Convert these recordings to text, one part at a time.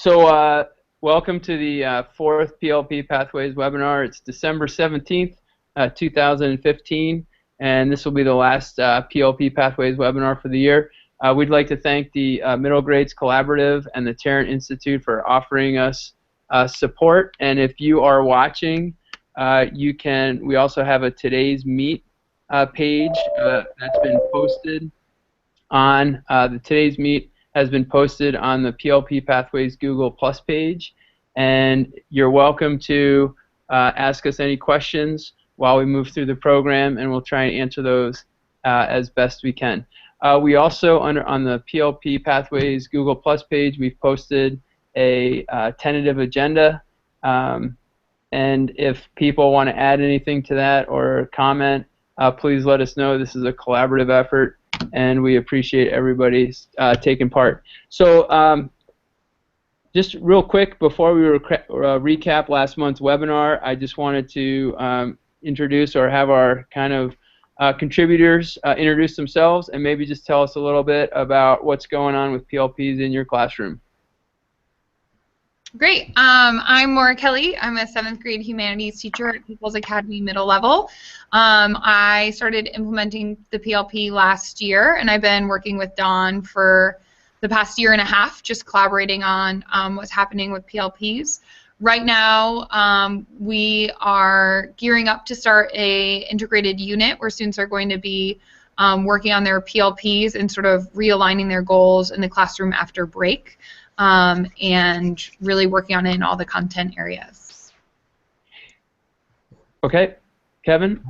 Welcome to the fourth PLP Pathways Webinar. It's December 17th, 2015, and this will be the last PLP Pathways Webinar for the year. We'd like to thank the Middle Grades Collaborative and the Tarrant Institute for offering us support. And if you are watching, we also have a Today's Meet page that's been posted on the Today's Meet has been posted on the PLP Pathways Google Plus page, and you're welcome to ask us any questions while we move through the program, and we'll try and answer those as best we can. We also, on the PLP Pathways Google Plus page, we've posted a tentative agenda, and if people want to add anything to that or comment, please let us know. This is a collaborative effort, and we appreciate everybody taking part. So just real quick, before we recap last month's webinar, I just wanted to introduce or have our kind of contributors introduce themselves and maybe just tell us a little bit about what's going on with PLPs in your classroom. Great. I'm Maura Kelly. I'm a 7th grade humanities teacher at People's Academy Middle Level. I started implementing the PLP last year, and I've been working with Dawn for the past year and a half, just collaborating on what's happening with PLPs. Right now, we are gearing up to start a integrated unit where students are going to be working on their PLPs and sort of realigning their goals in the classroom after break. And really working on it in all the content areas. Okay, Kevin?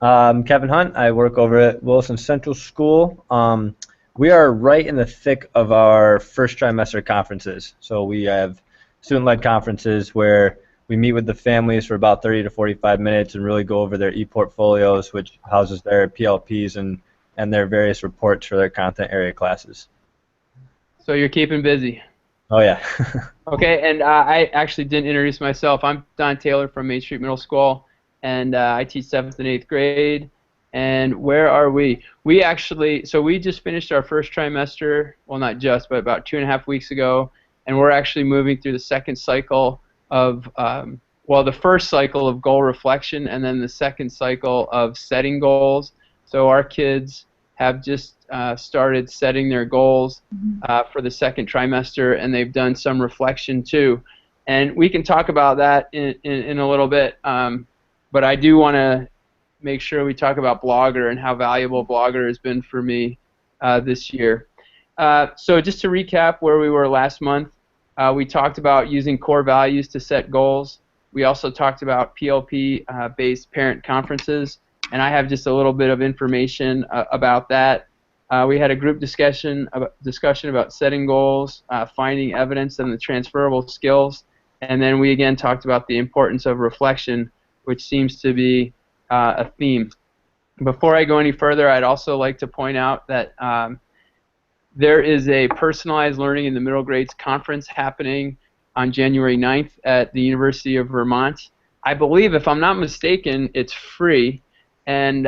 Kevin Hunt. I work over at Wilson Central School. We are right in the thick of our first trimester conferences. So we have student-led conferences where we meet with the families for about 30 to 45 minutes and really go over their e-portfolios, which houses their PLPs and their various reports for their content area classes. So you're keeping busy. Oh, yeah. Okay, and I actually didn't introduce myself. I'm Don Taylor from Main Street Middle School, and I teach 7th and 8th grade. And where are we? We just finished our first trimester, well, not just, but about 2.5 weeks ago, and we're actually moving through the second cycle of, the first cycle of goal reflection, and then the second cycle of setting goals. So our kids have just started setting their goals for the second trimester, and they've done some reflection too. And we can talk about that in a little bit, but I do want to make sure we talk about Blogger and how valuable Blogger has been for me this year. So just to recap where we were last month, we talked about using core values to set goals. We also talked about PLP-based parent conferences, and I have just a little bit of information about that. We had a group discussion about setting goals, finding evidence, and the transferable skills. And then we again talked about the importance of reflection, which seems to be a theme. Before I go any further, I'd also like to point out that there is a Personalized Learning in the Middle Grades conference happening on January 9th at the University of Vermont. I believe, if I'm not mistaken, it's free. And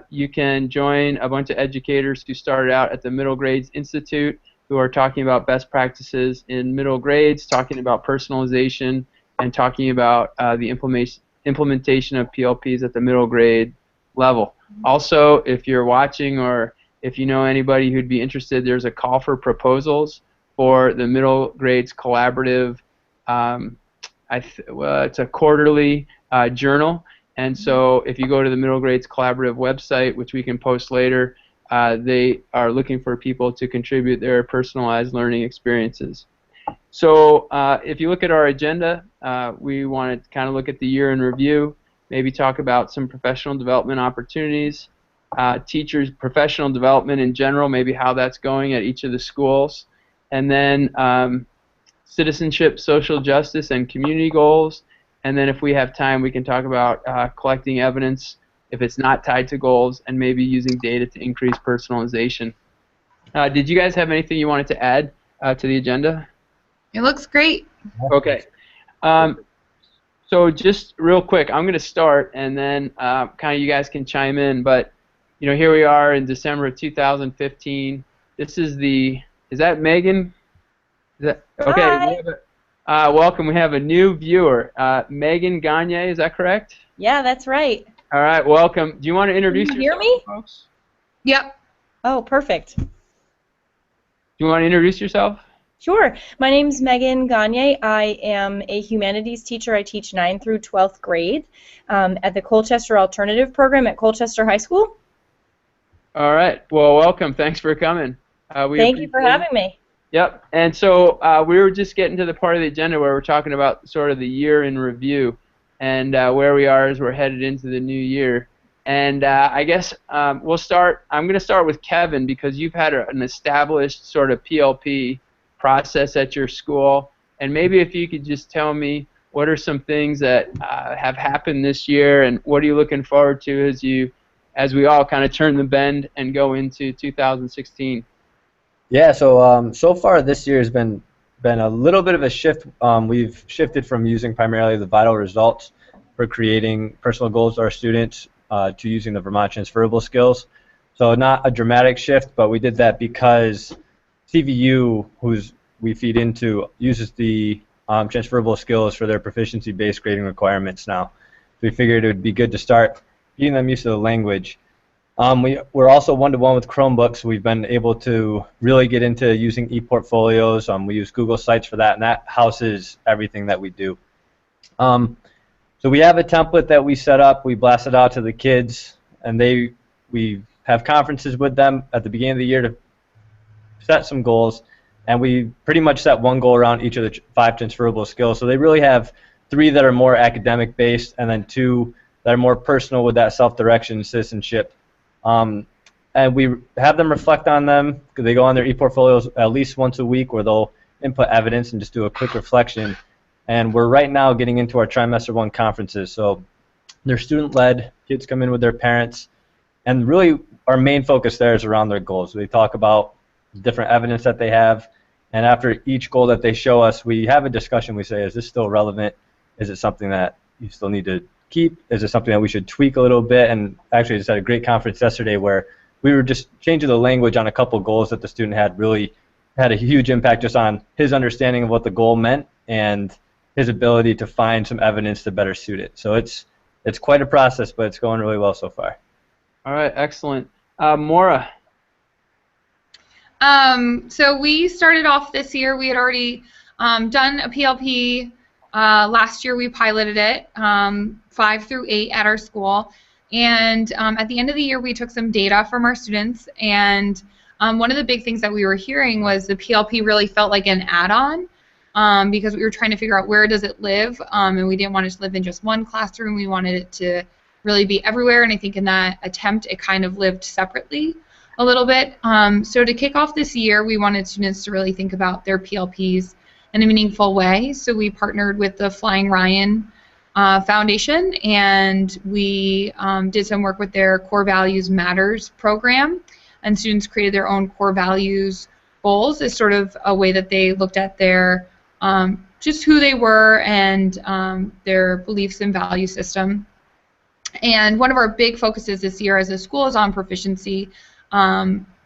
you can join a bunch of educators who started out at the Middle Grades Institute who are talking about best practices in middle grades, talking about personalization, and talking about the implementation of PLPs at the middle grade level. Also, if you're watching or if you know anybody who'd be interested, there's a call for proposals for the Middle Grades Collaborative. It's a quarterly journal. And so if you go to the Middle Grades Collaborative website, which we can post later, they are looking for people to contribute their personalized learning experiences. So if you look at our agenda, we want to kind of look at the year in review, maybe talk about some professional development opportunities, teachers' professional development in general, maybe how that's going at each of the schools, and then citizenship, social justice, and community goals. And then if we have time, we can talk about collecting evidence if it's not tied to goals and maybe using data to increase personalization. Did you guys have anything you wanted to add to the agenda? It looks great. Okay. So just real quick, I'm going to start, and then kind of you guys can chime in. But here we are in December of 2015. This is the. Is that Megan? Is that okay? Hi. Welcome. We have a new viewer, Megan Gagne. Is that correct? Yeah, that's right. All right. Welcome. Do you want to introduce Can you yourself, hear me? folks? Yep. Oh, perfect. Do you want to introduce yourself? Sure. My name's Megan Gagne. I am a humanities teacher. I teach 9th through 12th grade at the Colchester Alternative Program at Colchester High School. All right. Well, welcome. Thanks for coming. Thank you for having me. Yep. And so we were just getting to the part of the agenda where we're talking about sort of the year in review and where we are as we're headed into the new year. And I guess we'll start. I'm going to start with Kevin because you've had an established sort of PLP process at your school. And maybe if you could just tell me what are some things that have happened this year and what are you looking forward to as we all kind of turn the bend and go into 2016. Yeah, so far this year has been a little bit of a shift. We've shifted from using primarily the vital results for creating personal goals to our students to using the Vermont transferable skills. So not a dramatic shift, but we did that because CVU, who's we feed into, uses the transferable skills for their proficiency-based grading requirements now. So we figured it would be good to start getting them used to the language. We're also one-to-one with Chromebooks. We've been able to really get into using e-portfolios. We use Google Sites for that, and that houses everything that we do. So we have a template that we set up. We blast it out to the kids, and we have conferences with them at the beginning of the year to set some goals, and we pretty much set one goal around each of the 5 transferable skills. So they really have 3 that are more academic-based, and then 2 that are more personal with that self-direction, citizenship. And we have them reflect on them because they go on their e-portfolios at least once a week where they'll input evidence and just do a quick reflection. And we're right now getting into our trimester 1 conferences. So they're student-led, kids come in with their parents, and really our main focus there is around their goals. They talk about different evidence that they have, and after each goal that they show us, we have a discussion. We say, is this still relevant? Is it something that you still need to keep? Is it something that we should tweak a little bit? And actually, I just had a great conference yesterday where we were just changing the language on a couple goals that the student had. Really had a huge impact just on his understanding of what the goal meant and his ability to find some evidence to better suit it. So it's quite a process, but it's going really well so far. All right, excellent. Maura. So we started off this year. We had already done a PLP. Last year we piloted it, 5 through 8 at our school. And at the end of the year we took some data from our students. And one of the big things that we were hearing was the PLP really felt like an add-on because we were trying to figure out where does it live. And we didn't want it to live in just one classroom. We wanted it to really be everywhere. And I think in that attempt it kind of lived separately a little bit. So to kick off this year, we wanted students to really think about their PLPs in a meaningful way. So we partnered with the Flying Ryan Foundation, and we did some work with their Core Values Matters program, and students created their own core values goals as sort of a way that they looked at their just who they were and their beliefs and value system. And one of our big focuses this year as a school is on proficiency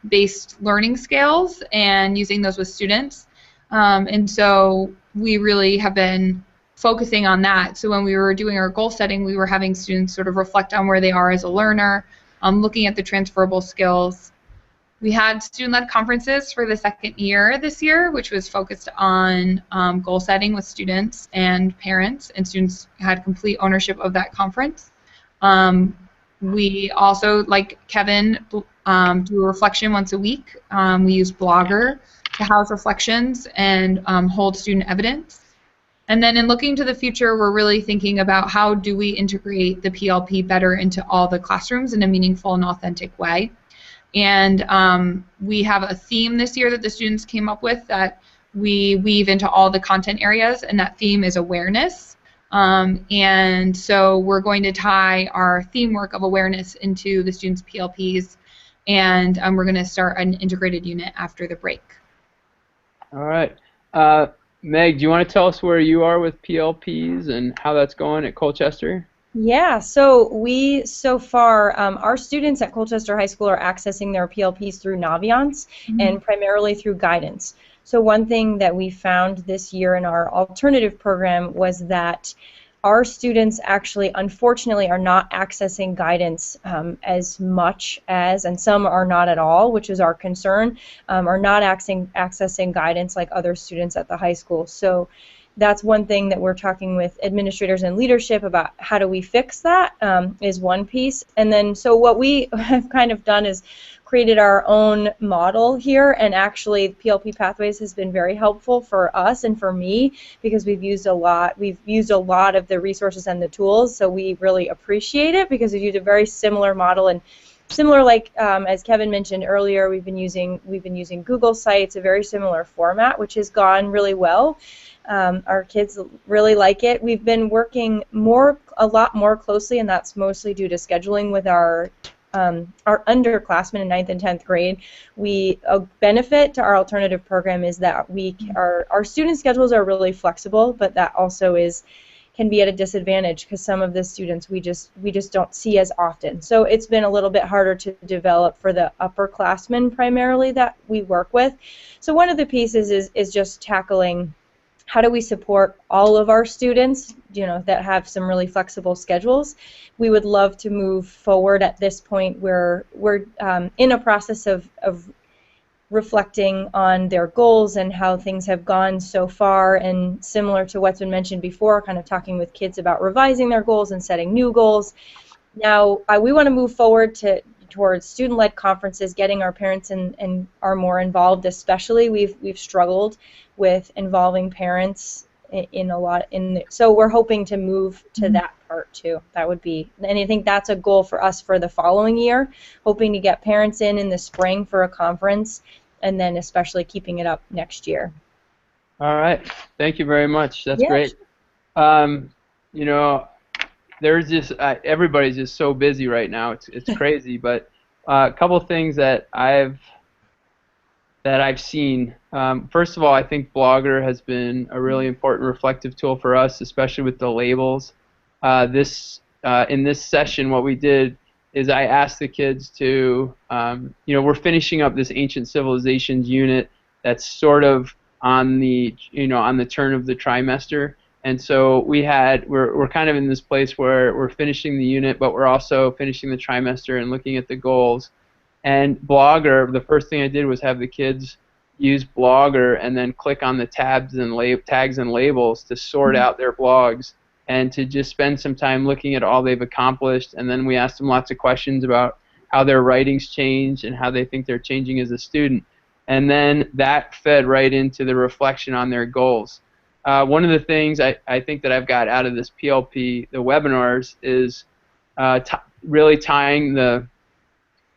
based learning scales and using those with students. And so we really have been focusing on that. So when we were doing our goal setting, we were having students sort of reflect on where they are as a learner, looking at the transferable skills. We had student-led conferences for the 2nd year this year, which was focused on goal setting with students and parents, and students had complete ownership of that conference. We also, like Kevin, do a reflection once a week. We use Blogger to house reflections and hold student evidence. And then in looking to the future, we're really thinking about how do we integrate the PLP better into all the classrooms in a meaningful and authentic way. And we have a theme this year that the students came up with that we weave into all the content areas, and that theme is awareness. And so we're going to tie our theme work of awareness into the students' PLPs, and we're going to start an integrated unit after the break. All right. Meg, do you want to tell us where you are with PLPs and how that's going at Colchester? Yeah, so far, our students at Colchester High School are accessing their PLPs through Naviance and primarily through guidance. So one thing that we found this year in our alternative program was that our students actually, unfortunately, are not accessing guidance as much as, and some are not at all, which is our concern, are not accessing guidance like other students at the high school. So that's one thing that we're talking with administrators and leadership about. How do we fix that is one piece. And then so what we have kind of done is created our own model here, and actually PLP Pathways has been very helpful for us and for me because we've used a lot of the resources and the tools, so we really appreciate it because we've used a very similar model. And similar, like as Kevin mentioned earlier, we've been using Google Sites, a very similar format, which has gone really well. Our kids really like it. We've been working a lot more closely, and that's mostly due to scheduling with our underclassmen in 9th and 10th grade. A benefit to our alternative program is that our student schedules are really flexible, but that also can be at a disadvantage because some of the students we just don't see as often. So it's been a little bit harder to develop for the upperclassmen primarily that we work with. So one of the pieces is just tackling how do we support all of our students, that have some really flexible schedules. We would love to move forward at this point where we're in a process of reflecting on their goals and how things have gone so far, and similar to what's been mentioned before, kind of talking with kids about revising their goals and setting new goals. Now, we want to move forward towards student-led conferences, getting our parents and are more involved. Especially, we've struggled with involving parents so we're hoping to move to that part too. That would be, and I think that's a goal for us for the following year, hoping to get parents in the spring for a conference, and then especially keeping it up next year. All right, thank you very much. That's Yeah, great. There's just everybody's just so busy right now. It's crazy. But a couple of things that I've seen. First of all, I think Blogger has been a really important reflective tool for us, especially with the labels. In this session, what we did is I asked the kids to, we're finishing up this ancient civilizations unit that's sort of on the turn of the trimester. And so we're kind of in this place where we're finishing the unit, but we're also finishing the trimester and looking at the goals. And Blogger, the first thing I did was have the kids use Blogger and then click on the tags and labels to sort out their blogs and to just spend some time looking at all they've accomplished. And then we asked them lots of questions about how their writing's changed and how they think they're changing as a student. And then that fed right into the reflection on their goals. One of the things I think that I've got out of this PLP, the webinars, is really tying the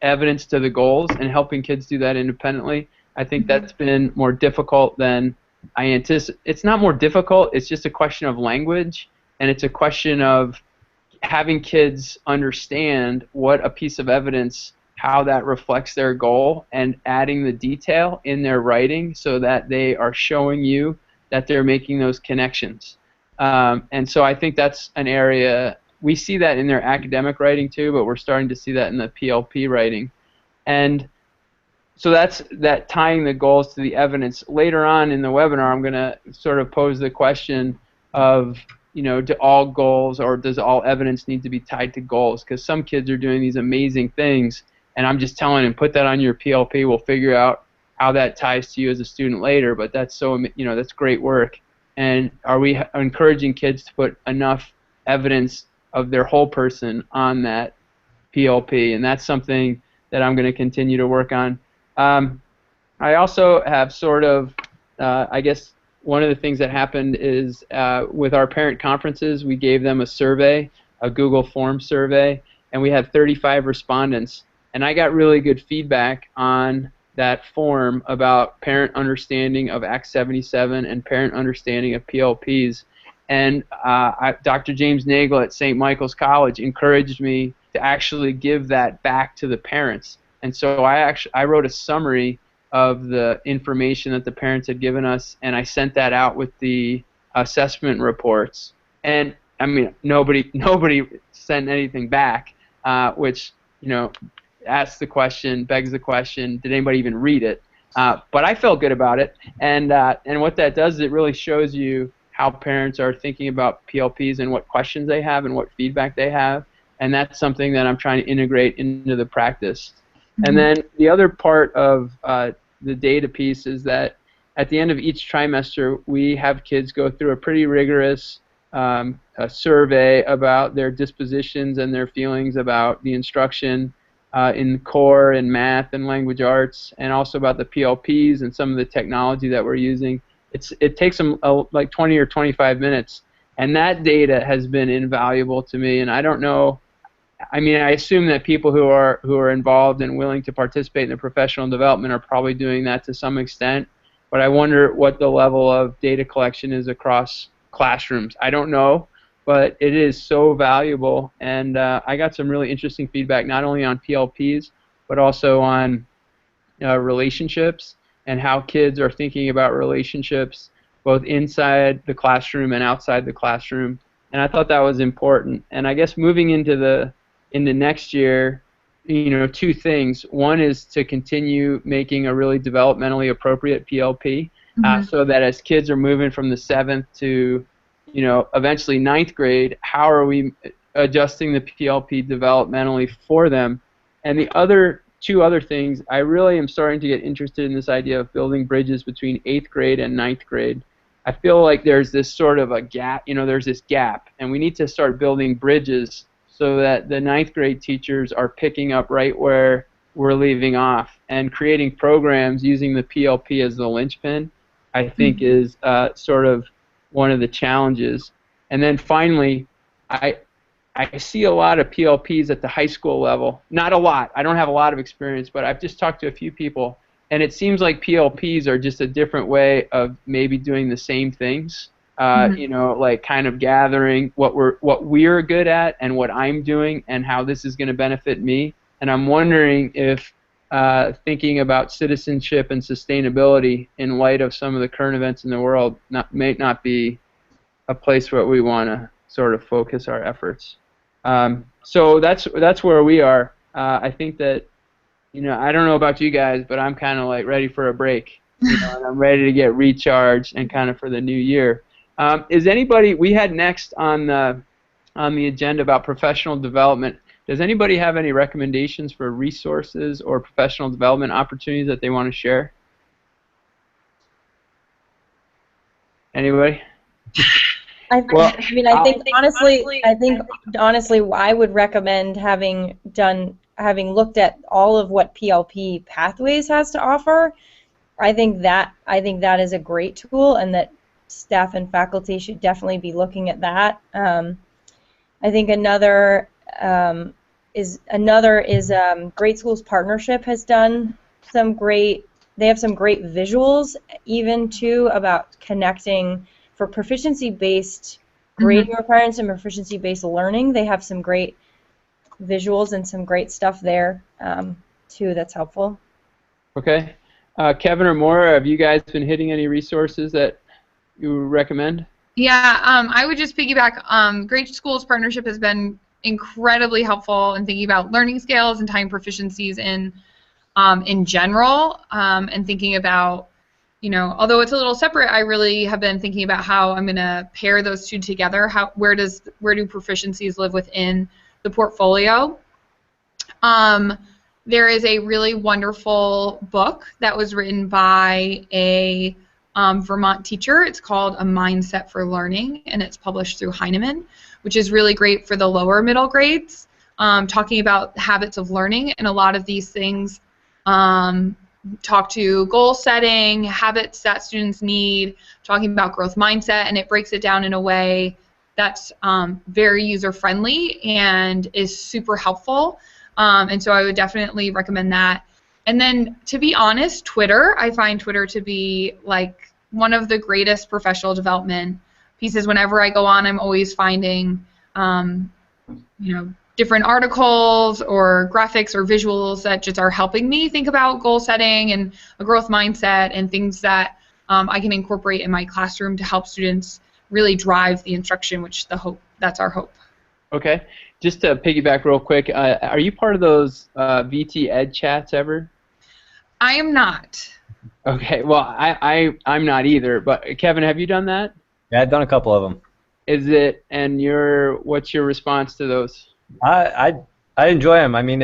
evidence to the goals and helping kids do that independently. I think that's been more difficult than I anticipate. It's not more difficult, it's just a question of language, and it's a question of having kids understand what a piece of evidence, how that reflects their goal, and adding the detail in their writing so that they are showing you that they're making those connections. And so I think that's an area. We see that in their academic writing too, but we're starting to see that in the PLP writing. And so that's that, tying the goals to the evidence. Later on in the webinar, I'm going to sort of pose the question of, do all goals or does all evidence need to be tied to goals? Because some kids are doing these amazing things, and I'm just telling them, put that on your PLP. We'll figure out how that ties to you as a student later. But that's that's great work. And are we encouraging kids to put enough evidence of their whole person on that PLP? And that's something that I'm going to continue to work on. I also have sort of, I guess one of the things that happened is with our parent conferences, we gave them a survey, a Google Form survey, and we had 35 respondents. And I got really good feedback on that form about parent understanding of Act 77 and parent understanding of PLPs. And Dr. James Nagel at St. Michael's College encouraged me to actually give that back to the parents. And so I wrote a summary of the information that the parents had given us, and I sent that out with the assessment reports. And I mean, nobody sent anything back, which begs the question, did anybody even read it? But I felt good about it, and what that does is it really shows you how parents are thinking about PLPs and what questions they have and what feedback they have, and that's something that I'm trying to integrate into the practice. And then the other part of the data piece is that at the end of each trimester, we have kids go through a pretty rigorous a survey about their dispositions and their feelings about the instruction in core and math and language arts, and also about the PLPs and some of the technology that we're using. It takes them like 20 or 25 minutes, and that data has been invaluable to me. And I don't know. I mean, I assume that people who are involved and willing to participate in the professional development are probably doing that to some extent. But I wonder what the level of data collection is across classrooms. I don't know, but it is so valuable. And I got some really interesting feedback, not only on PLPs, but also on relationships and how kids are thinking about relationships both inside the classroom and outside the classroom. And I thought that was important. And I guess moving into next year, you know, two things. One is to continue making a really developmentally appropriate PLP, so that as kids are moving from the 7th to, you know, eventually 9th grade, how are we adjusting the PLP developmentally for them? And the two other things, I really am starting to get interested in this idea of building bridges between 8th grade and 9th grade. I feel like there's this sort of a gap, you know, there's this gap, and we need to start building bridges so that the 9th grade teachers are picking up right where we're leaving off, and creating programs using the PLP as the linchpin, I think is sort of one of the challenges. And then finally, I see a lot of PLPs at the high school level. Not a lot. I don't have a lot of experience, but I've just talked to a few people, and it seems like PLPs are just a different way of maybe doing the same things. You know, like kind of gathering what we're good at and what I'm doing and how this is going to benefit me. And I'm wondering if thinking about citizenship and sustainability in light of some of the current events in the world may not be a place where we want to sort of focus our efforts. So that's where we are. I think that, you know, I don't know about you guys, but I'm kind of like ready for a break. You know, and I'm ready to get recharged and kind of for the new year. Is anybody, we had next on the agenda about professional development. Does anybody have any recommendations for resources or professional development opportunities that they want to share? Anybody? I think honestly, I would recommend having looked at all of what PLP Pathways has to offer. I think that is a great tool, and that staff and faculty should definitely be looking at that. I think another is Great Schools Partnership has done some great. They have some great visuals, even too, about connecting for proficiency-based grading requirements and proficiency-based learning. They have some great visuals and some great stuff there too. That's helpful. Okay, Kevin or Maura, have you guys been hitting any resources that you recommend? Yeah, I would just piggyback. Great Schools Partnership has been incredibly helpful in thinking about learning scales and time proficiencies in general, and thinking about, you know, although it's a little separate, I really have been thinking about how I'm going to pair those two together. Where do proficiencies live within the portfolio? There is a really wonderful book that was written by a Vermont teacher. It's called A Mindset for Learning, and it's published through Heinemann, which is really great for the lower middle grades, talking about habits of learning. And a lot of these things talk to goal setting, habits that students need, talking about growth mindset, and it breaks it down in a way that's very user-friendly and is super helpful. And so I would definitely recommend that. And then, to be honest, Twitter, I find Twitter to be like one of the greatest professional development pieces. Whenever I go on, I'm always finding, you know, different articles or graphics or visuals that just are helping me think about goal setting and a growth mindset and things that I can incorporate in my classroom to help students really drive the instruction, which that's our hope. Okay. Just to piggyback real quick, are you part of those VT Ed chats ever? I am not. Okay, well, I'm not either. But Kevin, have you done that? Yeah, I've done a couple of them. Is it, and what's your response to those? I I enjoy them. I mean,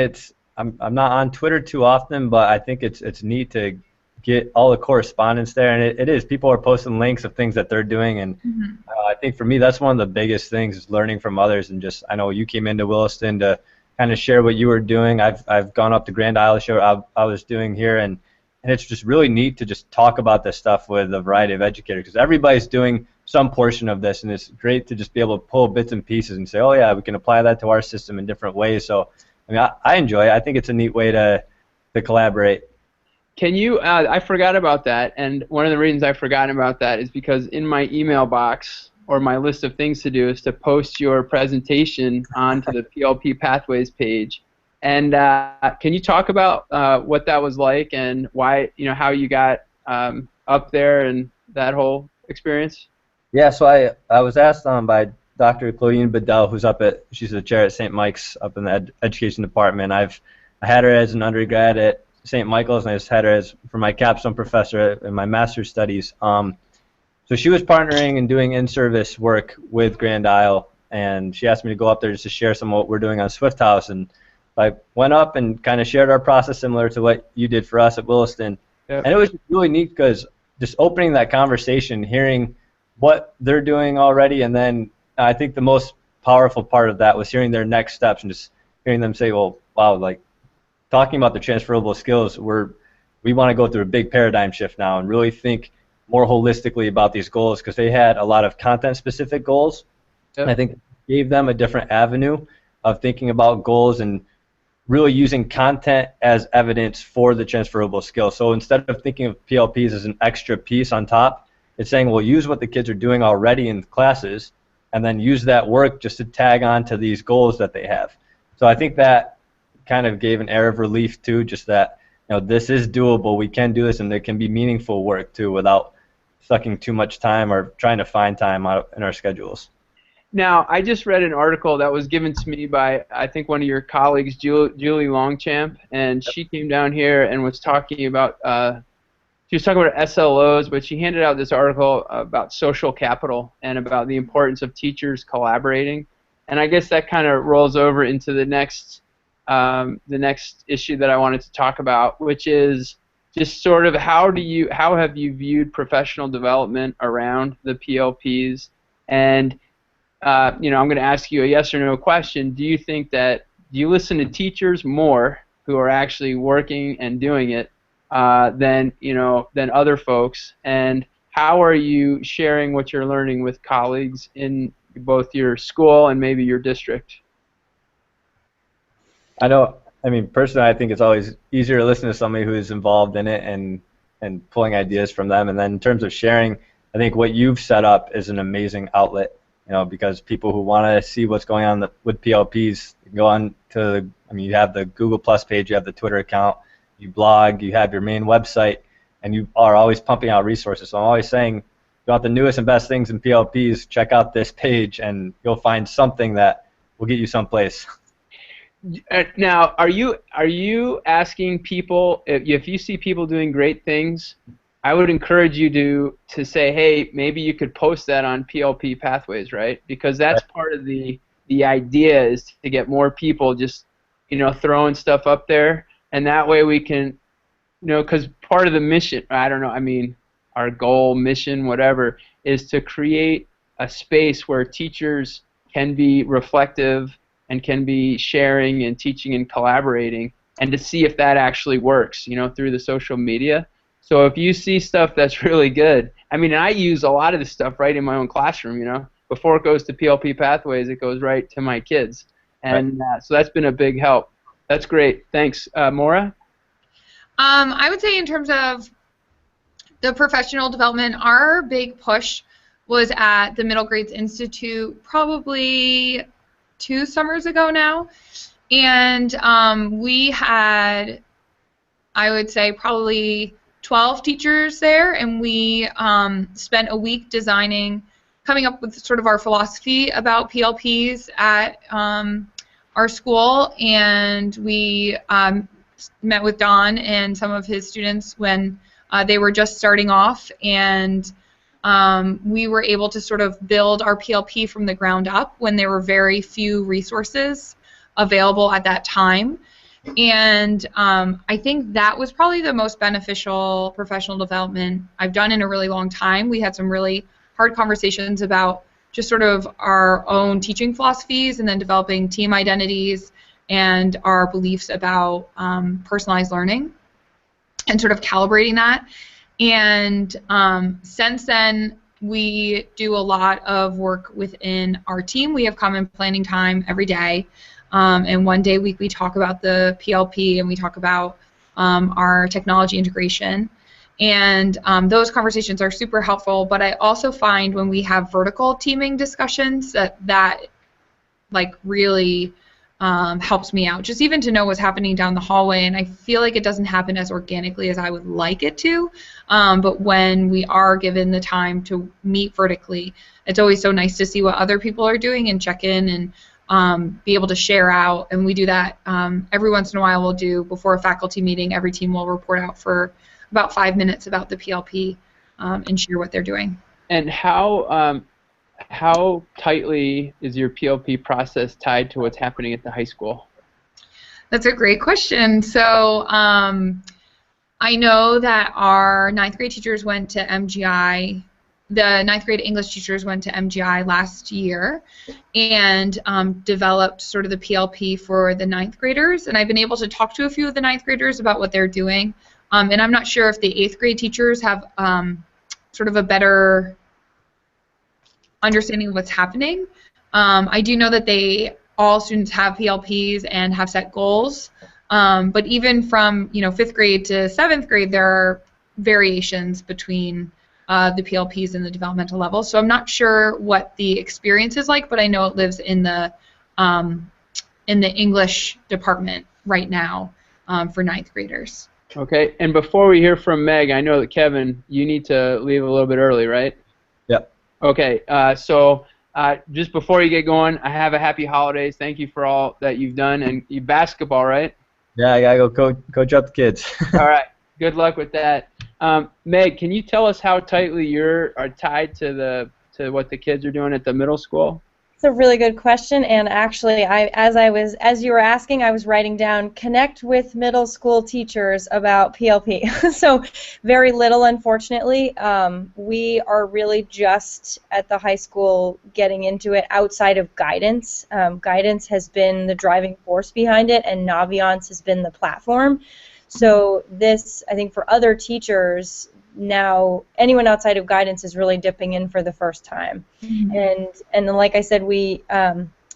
I'm not on Twitter too often, but I think it's neat to get all the correspondence there, and it is. People are posting links of things that they're doing, and Mhm. I think for me that's one of the biggest things is learning from others, and just I know you came into Williston to kind of share what you were doing. I've gone up to Grand Isle to share what I was doing here, and it's just really neat to just talk about this stuff with a variety of educators because everybody's doing some portion of this, and it's great to just be able to pull bits and pieces and say, oh yeah, we can apply that to our system in different ways. So I mean, I enjoy it. I think it's a neat way to collaborate. Can you? I forgot about that, and one of the reasons I forgot about that is because in my email box or my list of things to do is to post your presentation onto the PLP Pathways page. And can you talk about what that was like and why, how you got up there and that whole experience? Yeah, so I was asked by Dr. Claudine Bedell, she's the chair at St. Mike's up in the education department. I had her as an undergrad at St. Michael's, and I just had her as for my capstone professor in my master's studies. So she was partnering and doing in-service work with Grand Isle, and she asked me to go up there just to share some of what we're doing on Swift House. And I went up and kind of shared our process similar to what you did for us at Williston. Yep. And it was really neat because just opening that conversation, hearing what they're doing already, and then I think the most powerful part of that was hearing their next steps and just hearing them say, well, wow, like talking about the transferable skills, we want to go through a big paradigm shift now and really think more holistically about these goals because they had a lot of content-specific goals. Yep. And I think it gave them a different avenue of thinking about goals and really using content as evidence for the transferable skills. So instead of thinking of PLPs as an extra piece on top, it's saying, well, use what the kids are doing already in classes and then use that work just to tag on to these goals that they have. So I think that kind of gave an air of relief too, just that, this is doable, we can do this, and there can be meaningful work too without sucking too much time or trying to find time out in our schedules. Now, I just read an article that was given to me by, I think, one of your colleagues, Julie Longchamp, and she came down here and was talking about, she was talking about SLOs, but she handed out this article about social capital and about the importance of teachers collaborating. And I guess that kind of rolls over into the next issue that I wanted to talk about, which is just sort of how have you viewed professional development around the PLPs? And I'm going to ask you a yes or no question. Do you listen to teachers more who are actually working and doing it than other folks? And how are you sharing what you're learning with colleagues in both your school and maybe your district? Personally, I think it's always easier to listen to somebody who is involved in it and pulling ideas from them. And then in terms of sharing, I think what you've set up is an amazing outlet. Because people who want to see what's going on with PLPs go on to, you have the Google Plus page, you have the Twitter account, you blog, you have your main website, and you are always pumping out resources. So I'm always saying, if you want the newest and best things in PLPs, check out this page, and you'll find something that will get you someplace. Now, are you asking people if you see people doing great things? I would encourage you to say, hey, maybe you could post that on PLP Pathways, right? Because that's part of the idea is to get more people just, throwing stuff up there, and that way we can, because part of the mission, our goal, mission, whatever, is to create a space where teachers can be reflective and can be sharing and teaching and collaborating, and to see if that actually works, through the social media. So if you see stuff that's really good, and I use a lot of this stuff right in my own classroom, before it goes to PLP Pathways, it goes right to my kids. And so that's been a big help. That's great. Thanks. Maura? I would say in terms of the professional development, our big push was at the Middle Grades Institute probably 2 summers ago now. And we had, I would say, probably 12 teachers there, and we spent a week coming up with sort of our philosophy about PLPs at our school, and we met with Don and some of his students when They were just starting off, and we were able to sort of build our PLP from the ground up when there were very few resources available at that time. And I think that was probably the most beneficial professional development I've done in a really long time. We had some really hard conversations about just sort of our own teaching philosophies, and then developing team identities and our beliefs about personalized learning, and sort of calibrating that. And since then, we do a lot of work within our team. We have common planning time every day. And one day a week we talk about the PLP, and we talk about our technology integration. And those conversations are super helpful, but I also find when we have vertical teaming discussions that like really helps me out, just even to know what's happening down the hallway. And I feel like it doesn't happen as organically as I would like it to, but when we are given the time to meet vertically, it's always so nice to see what other people are doing and check in and be able to share out. And we do that every once in a while. We'll do before a faculty meeting, every team will report out for about 5 minutes about the PLP and share what they're doing. And how tightly is your PLP process tied to what's happening at the high school? That's a great question. So I know that our 9th grade teachers went to MGI. The 9th grade English teachers went to MGI last year and developed sort of the PLP for the 9th graders. And I've been able to talk to a few of the 9th graders about what they're doing. And I'm not sure if the 8th grade teachers have sort of a better understanding of what's happening. I do know that all students have PLPs and have set goals, but even from 5th grade to 7th grade, there are variations between the PLPs and the developmental level. So I'm not sure what the experience is like, but I know it lives in the English department right now for 9th graders. Okay, and before we hear from Meg, I know that Kevin, you need to leave a little bit early, right? Yep. Okay, so just before you get going, I have a happy holidays. Thank you for all that you've done. And you basketball, right? Yeah, I gotta go coach up the kids. All right, good luck with that. Meg, can you tell us how tightly you are tied to what the kids are doing at the middle school? It's a really good question, and actually, as you were asking, I was writing down connect with middle school teachers about PLP. So very little, unfortunately. We are really just at the high school getting into it outside of guidance. Guidance has been the driving force behind it, and Naviance has been the platform. So this, I think, for other teachers, now anyone outside of guidance is really dipping in for the first time. Mm-hmm. And then, like I said, we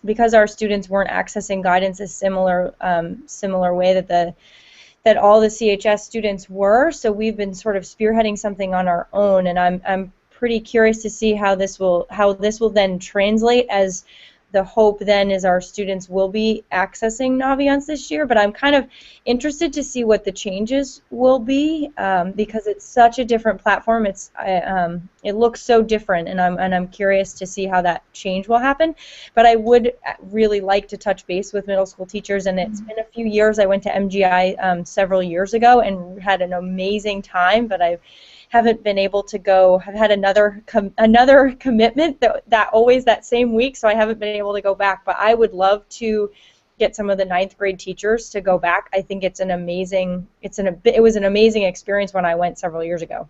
because our students weren't accessing guidance a similar way that all the CHS students were, so we've been sort of spearheading something on our own, and I'm pretty curious to see how this will then translate, as the hope then is our students will be accessing Naviance this year, but I'm kind of interested to see what the changes will be, because it's such a different platform. It looks so different, and I'm curious to see how that change will happen. But I would really like to touch base with middle school teachers, and it's been a few years. I went to MGI several years ago and had an amazing time, but I haven't been able to go. I've had another commitment that always that same week, so I haven't been able to go back. But I would love to get some of the 9th grade teachers to go back. I think it was an amazing experience when I went several years ago.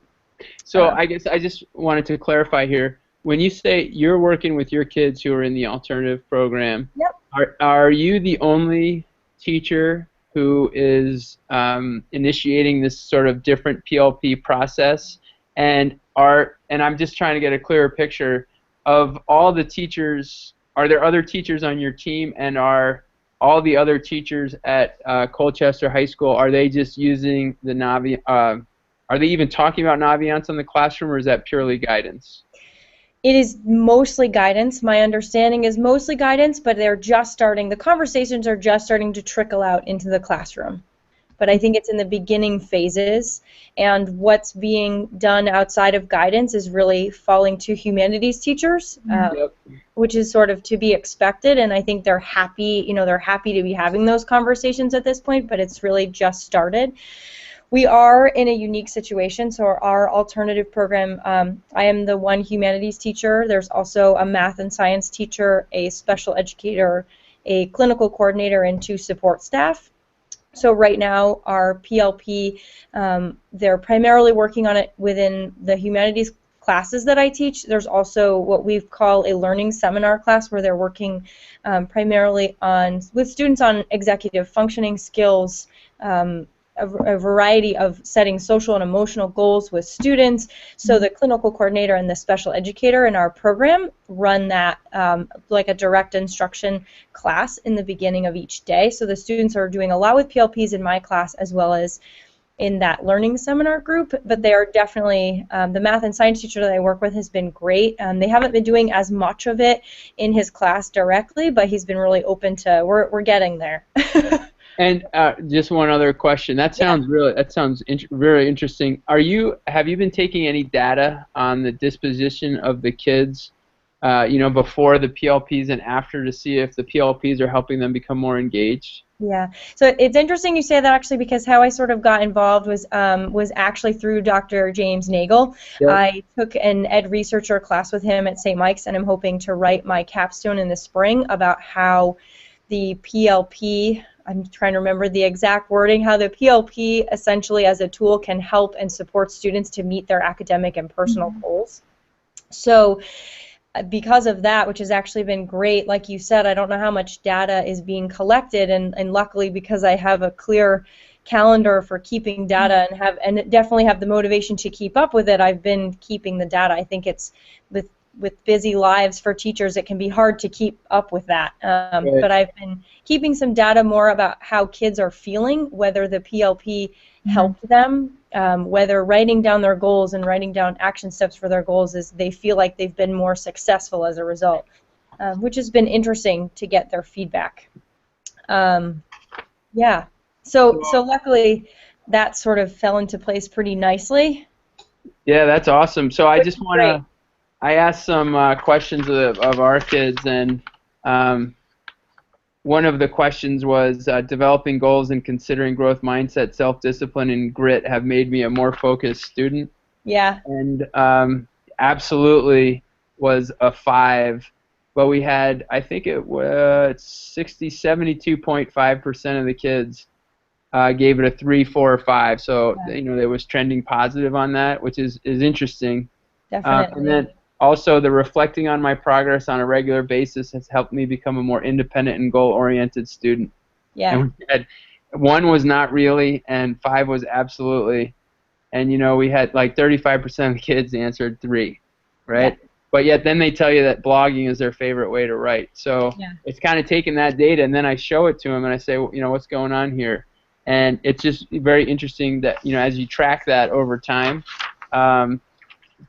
So I guess I just wanted to clarify here. When you say you're working with your kids who are in the alternative program, yep, are you the only teacher who is initiating this sort of different PLP process, and I'm just trying to get a clearer picture of all the teachers. Are there other teachers on your team, and are all the other teachers at Colchester High School, are they just using the Naviance? Are they even talking about Naviance in the classroom, or is that purely guidance? It is mostly guidance. My understanding is mostly guidance, but they're just starting. The conversations are just starting to trickle out into the classroom. But I think it's in the beginning phases, and what's being done outside of guidance is really falling to humanities teachers, yep, which is sort of to be expected, and I think they're happy, they're happy to be having those conversations at this point, but it's really just started. We are in a unique situation. So our alternative program, I am the one humanities teacher. There's also a math and science teacher, a special educator, a clinical coordinator, and 2 support staff. So right now, our PLP, they're primarily working on it within the humanities classes that I teach. There's also what we call a learning seminar class where they're working primarily with students on executive functioning skills, a variety of setting social and emotional goals with students. So the clinical coordinator and the special educator in our program run that like a direct instruction class in the beginning of each day. So the students are doing a lot with PLPs in my class as well as in that learning seminar group, but they are definitely, the math and science teacher that I work with has been great. They haven't been doing as much of it in his class directly, but he's been really open to, we're getting there. And just one other question. That sounds very interesting. Have you been taking any data on the disposition of the kids, before the PLPs and after, to see if the PLPs are helping them become more engaged? Yeah, so it's interesting you say that, actually, because how I sort of got involved was actually through Dr. James Nagel. Yep. I took an ed researcher class with him at St. Mike's, and I'm hoping to write my capstone in the spring about how the PLP, I'm trying to remember the exact wording, how the PLP essentially as a tool can help and support students to meet their academic and personal goals. So because of that, which has actually been great, like you said, I don't know how much data is being collected, and luckily, because I have a clear calendar for keeping data and definitely have the motivation to keep up with it, I've been keeping the data. I think it's with busy lives for teachers, it can be hard to keep up with that. Right. But I've been keeping some data more about how kids are feeling, whether the PLP helped them, whether writing down their goals and writing down action steps for their goals is they feel like they've been more successful as a result, which has been interesting to get their feedback. Yeah. So luckily that sort of fell into place pretty nicely. Yeah, that's awesome. So I just want to, I asked some questions of our kids, and one of the questions was developing goals and considering growth mindset, self-discipline, and grit have made me a more focused student. Yeah. And absolutely was a 5. But we had, I think it was 72.5% of the kids gave it a 3, 4, or 5. So it was trending positive on that, which is interesting. Definitely. And then also, the reflecting on my progress on a regular basis has helped me become a more independent and goal-oriented student. Yeah. And we had 1 was not really, and 5 was absolutely. And we had like 35% of the kids answered 3, right? Yeah. But yet then they tell you that blogging is their favorite way to write. So it's kind of taking that data, and then I show it to them and I say, what's going on here? And it's just very interesting that as you track that over time.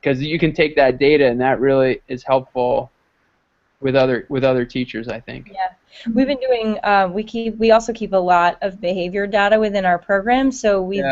Because you can take that data, and that really is helpful with other teachers, I think. Yeah, we've been doing. We also keep a lot of behavior data within our program, so we've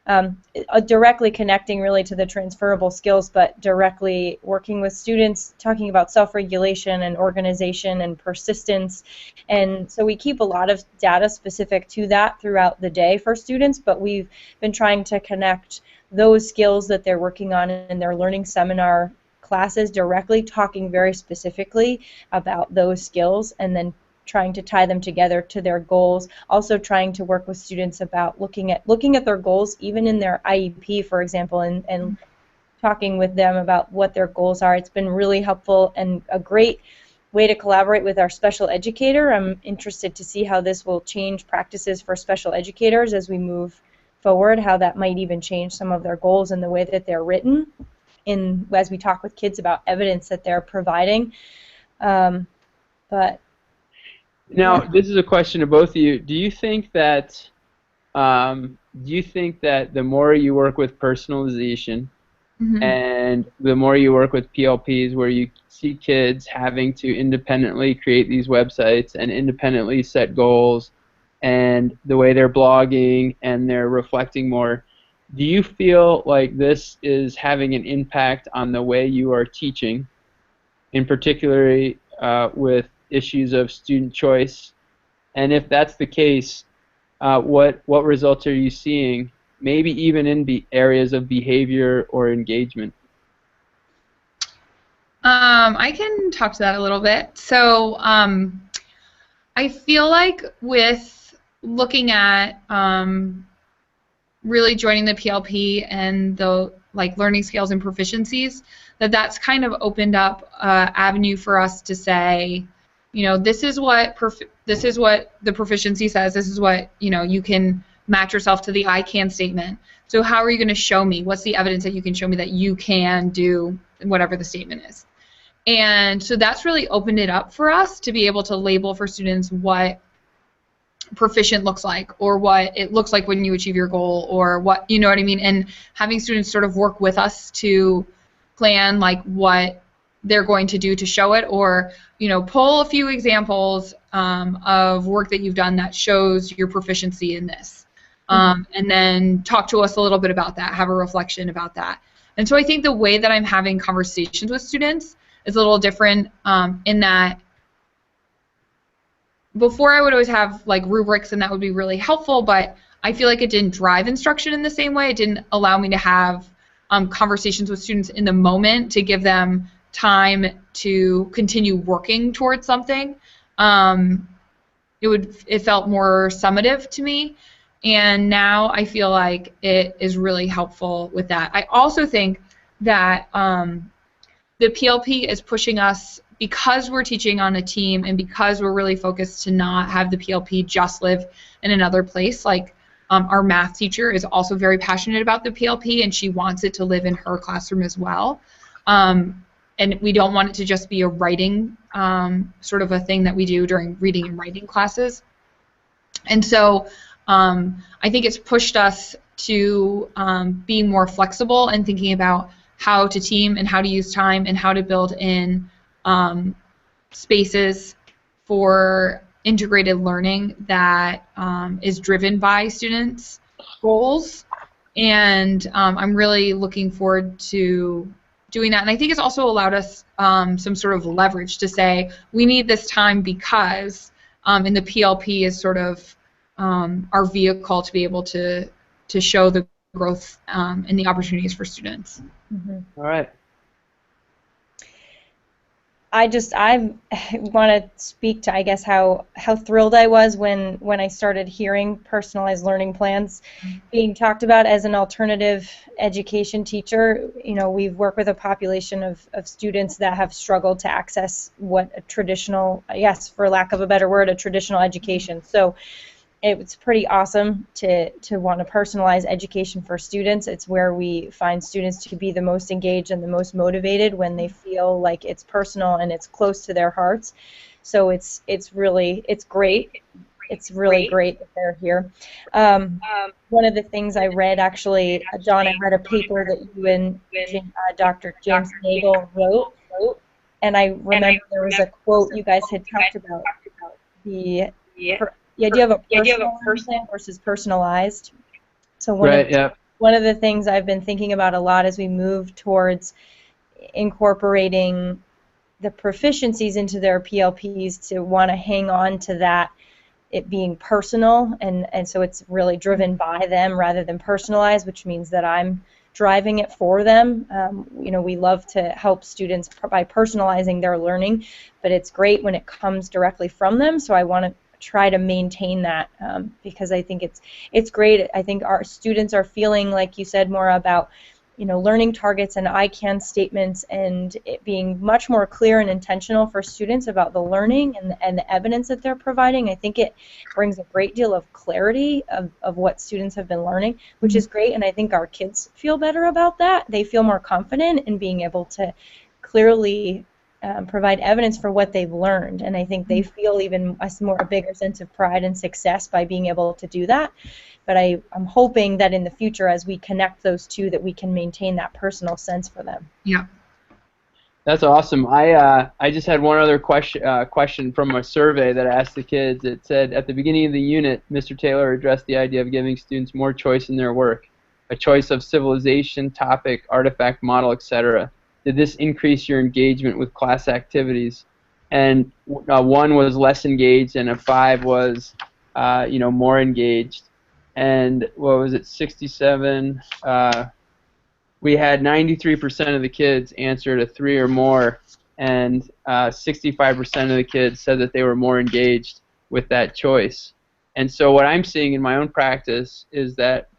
been directly connecting really to the transferable skills, but directly working with students, talking about self-regulation and organization and persistence, and so we keep a lot of data specific to that throughout the day for students. But we've been trying to connect those skills that they're working on in their learning seminar classes directly, talking very specifically about those skills, and then trying to tie them together to their goals. Also trying to work with students about looking at their goals even in their IEP, for example, and talking with them about what their goals are. It's been really helpful and a great way to collaborate with our special educator. I'm interested to see how this will change practices for special educators as we move forward, how that might even change some of their goals and the way that they're written as we talk with kids about evidence that they're providing. But now, this is a question to both of you. Do you think that the more you work with personalization and the more you work with PLPs, where you see kids having to independently create these websites and independently set goals, and the way they're blogging and they're reflecting more, do you feel like this is having an impact on the way you are teaching, in particular with issues of student choice? And if that's the case, what results are you seeing maybe even in areas of behavior or engagement? I can talk to that a little bit. So I feel like with looking at really joining the PLP and the learning scales and proficiencies, that's kind of opened up an avenue for us to say, this is what the proficiency says. This is what you can match yourself to the I can statement. So how are you going to show me? What's the evidence that you can show me that you can do whatever the statement is? And so that's really opened it up for us to be able to label for students what proficient looks like, or what it looks like when you achieve your goal, or what, you know what I mean, and having students sort of work with us to plan what they're going to do to show it, or pull a few examples of work that you've done that shows your proficiency in this, and then talk to us a little bit about that, have a reflection about that. And so I think the way that I'm having conversations with students is a little different in that before I would always have rubrics, and that would be really helpful, but I feel like it didn't drive instruction in the same way. It didn't allow me to have conversations with students in the moment to give them time to continue working towards something. It felt more summative to me, and now I feel like it is really helpful with that. I also think that the PLP is pushing us, because we're teaching on a team and because we're really focused to not have the PLP just live in another place. Our math teacher is also very passionate about the PLP, and she wants it to live in her classroom as well. And we don't want it to just be a writing sort of a thing that we do during reading and writing classes. And so I think it's pushed us to be more flexible and thinking about how to team and how to use time and how to build in spaces for integrated learning that is driven by students' goals. And I'm really looking forward to doing that. And I think it's also allowed us some sort of leverage to say, we need this time because, and the PLP is sort of our vehicle to be able to show the growth and the opportunities for students. Mm-hmm. All right. I want to speak to, I guess, how thrilled I was when I started hearing personalized learning plans being talked about as an alternative education teacher. We've worked with a population of students that have struggled to access what a traditional, yes, for lack of a better word, a traditional education. So it's pretty awesome to want to personalize education for students. It's where we find students to be the most engaged and the most motivated when they feel like it's personal and it's close to their hearts. So it's great. It's really great that they're here. One of the things I read, actually, John, I read a paper that you and Dr. James Nagel wrote, and I remember there was a quote you guys had talked about, the idea of a personal versus personalized. So one of the things I've been thinking about a lot as we move towards incorporating the proficiencies into their PLPs, to want to hang on to that, it being personal, and so it's really driven by them rather than personalized, which means that I'm driving it for them. We love to help students by personalizing their learning, but it's great when it comes directly from them, so I want to try to maintain that because I think it's great. I think our students are feeling, like you said, more about learning targets and I can statements, and it being much more clear and intentional for students about the learning and the evidence that they're providing. I think it brings a great deal of clarity of what students have been learning, which is great, and I think our kids feel better about that. They feel more confident in being able to clearly provide evidence for what they've learned, and I think they feel even a bigger sense of pride and success by being able to do that. But I'm hoping that in the future, as we connect those two, that we can maintain that personal sense for them. Yeah. That's awesome. I just had one other question from a survey that I asked the kids. It said, at the beginning of the unit, Mr. Taylor addressed the idea of giving students more choice in their work, a choice of civilization, topic, artifact, model, etc. Did this increase your engagement with class activities? And 1 was less engaged, and a 5 was more engaged. and what was it, 67? We had 93% of the kids answered a 3 or more, and 65% of the kids said that they were more engaged with that choice. And so what I'm seeing in my own practice is that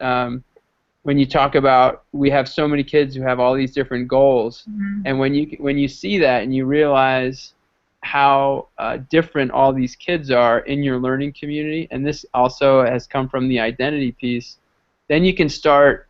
when you talk about, we have so many kids who have all these different goals, and when you see that and you realize how different all these kids are in your learning community, and this also has come from the identity piece, then you can start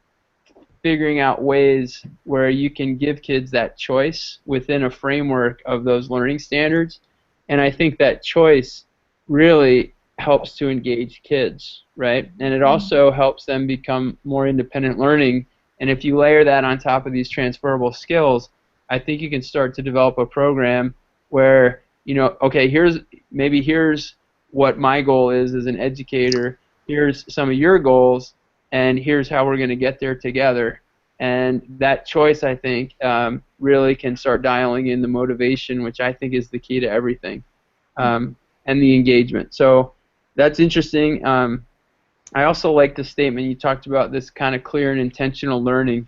figuring out ways where you can give kids that choice within a framework of those learning standards. And I think that choice really helps to engage kids, right? And it also helps them become more independent learning. And if you layer that on top of these transferable skills, I think you can start to develop a program where, you know, okay, here's what my goal is as an educator, here's some of your goals, and here's how we're going to get there together. And that choice, I think, really can start dialing in the motivation, which I think is the key to everything, and the engagement. So that's interesting. I also like the statement you talked about, this kind of clear and intentional learning,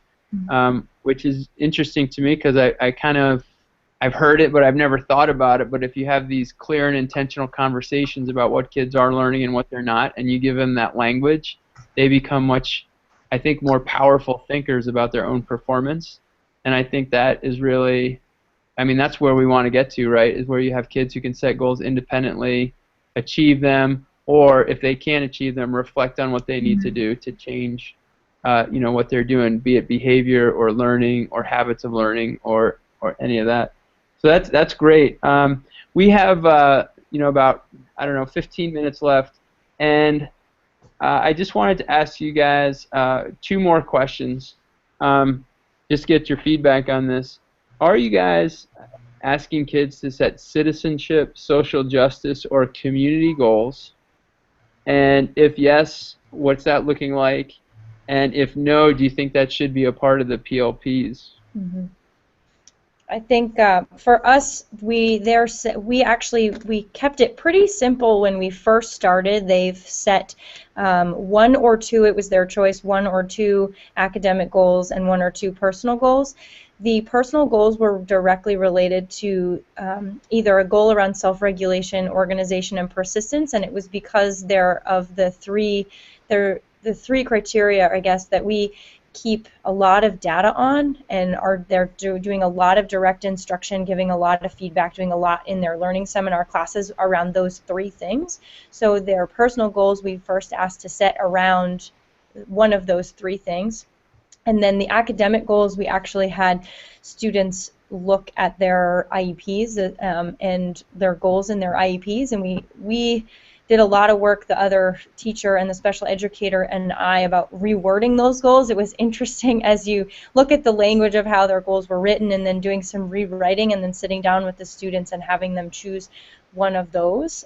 which is interesting to me because I've heard it, but I've never thought about it. But if you have these clear and intentional conversations about what kids are learning and what they're not, and you give them that language, they become much, I think, more powerful thinkers about their own performance. And I think that is really, I mean, that's where we want to get to, right, is where you have kids who can set goals independently, achieve them, or if they can't achieve them, reflect on what they need to do to change you know, what they're doing, be it behavior or learning or habits of learning or any of that. So that's great. We have you know, about, I don't know, 15 minutes left, and I just wanted to ask you guys 2 more questions. Just get your feedback on this. Are you guys asking kids to set citizenship, social justice, or community goals? And if yes, what's that looking like? And if no, do you think that should be a part of the PLPs? I think for us, we kept it pretty simple when we first started. They've set 1 or 2, it was their choice, 1 or 2 academic goals and 1 or 2 personal goals. The personal goals were directly related to either a goal around self-regulation, organization, and persistence, and it was because they're of the 3 criteria, I guess, that we keep a lot of data on, and they're doing a lot of direct instruction, giving a lot of feedback, doing a lot in their learning seminar classes around those 3 things. So their personal goals we first asked to set around one of those 3 things. And then the academic goals, we actually had students look at their IEPs and their goals in their IEPs, and we did a lot of work, the other teacher and the special educator and I, about rewording those goals. It was interesting as you look at the language of how their goals were written and then doing some rewriting and then sitting down with the students and having them choose one of those,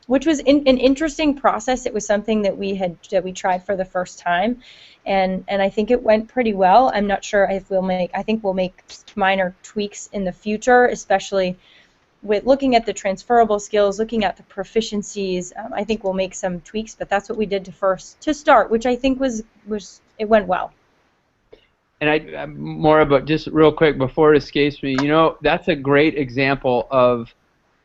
which was an interesting process. It was something that we tried for the first time, and I think it went pretty well. I'm not sure if I think we'll make minor tweaks in the future, especially with looking at the transferable skills, looking at the proficiencies. I think we'll make some tweaks, but that's what we did to start, which I think it went well. And more about, just real quick before it escapes me, you know, that's a great example of